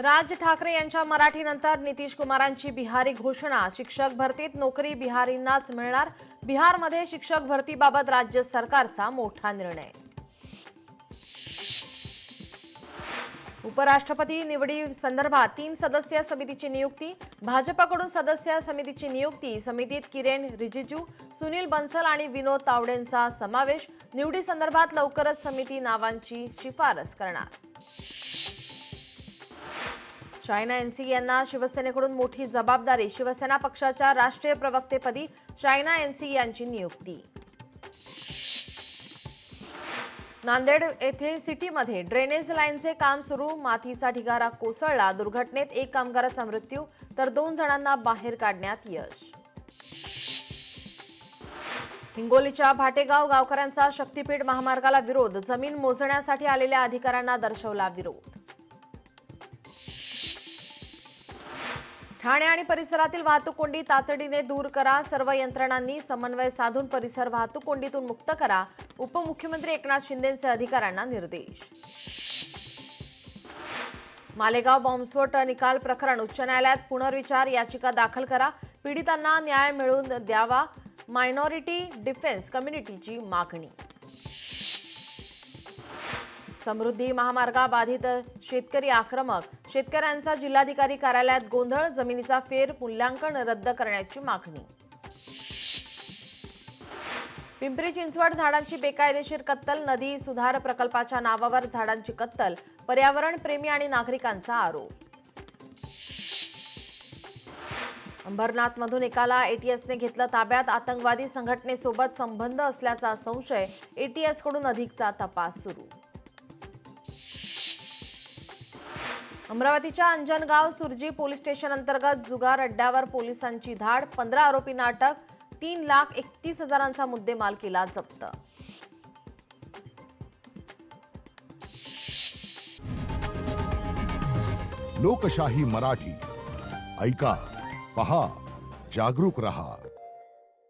राज ठाकरे यांच्या मराठीनंतर नितीश कुमारांची बिहारी घोषणा। शिक्षक भरतीत नोकरी बिहारींनाच मिळणार। बिहारमध्ये शिक्षक भरतीबाबत राज्य सरकारचा मोठा निर्णय। उपराष्ट्रपती निवडी संदर्भात 3 सदस्यीय समितीची नियुक्ती। भाजपकडून सदस्य समितीची नियुक्ती। समितीत किरेन रिजिजू, सुनील बन्सल आणि विनोद तावडेंचा समावेश। निवडी संदर्भात लवकरच समिती नावांची शिफारस करणार। शाहिना एनसी यांना शिवसेनेकडून मोठी जबाबदारी। शिवसेना पक्षाच्या राष्ट्रीय प्रवक्तेपदी शाहिना एनसी यांची नियुक्ती। नांदेड येथे सिटीमध्ये ड्रेनेज लाईनचे काम सुरू। मातीचा ढिगारा कोसळला। दुर्घटनेत 1 कामगाराचा मृत्यू तर 2 जणांना बाहेर काढण्यात यश। हिंगोलीच्या भाटेगाव गावकऱ्यांचा शक्तीपीठ महामार्गाला विरोध। जमीन मोजण्यासाठी आलेल्या अधिकाऱ्यांना दर्शवला विरोध। ठाणे आणि परिसरातील वाहतूक कोंडी तातडीने दूर करा। सर्व यंत्रणांनी समन्वय साधून परिसर वाहतूक कोंडीतून मुक्त करा। उपमुख्यमंत्री एकनाथ शिंदेंचे अधिकाऱ्यांना निर्देश। मालेगाव बॉम्बस्फोट निकाल प्रकरण उच्च न्यायालयात पुनर्विचार याचिका दाखल करा। पीडितांना न्याय मिळवून द्यावा। मायनॉरिटी डिफेन्स कम्युनिटीची मागणी। समृद्धी महामार्गाबाधित शेतकरी आक्रमक। शेतकऱ्यांचा जिल्हाधिकारी कार्यालयात गोंधळ। जमिनीचा फेर मूल्यांकन रद्द करण्याची मागणी। पिंपरी चिंचवड झाडांची बेकायदेशीर कत्तल। नदी सुधार प्रकल्पाच्या नावावर झाडांची कत्तल। पर्यावरण प्रेमी आणि नागरिकांचा आरोप। अंबरनाथमधून एकाला एटीएसने घेतलं ताब्यात। आतंकवादी संघटनेसोबत संबंध असल्याचा संशय। एटीएसकडून अधिकचा तपास सुरू। अमरावतीच्या अंजनगाव सुरजी पोलीस स्टेशन अंतर्गत जुगार अड्ड्यावर पोलिसांची धाड। 15 आरोपींना अटक। 3,31,000चा मुद्देमाल केला जप्त। लोकशाही मराठी ऐका, पहा, जागरूक रहा।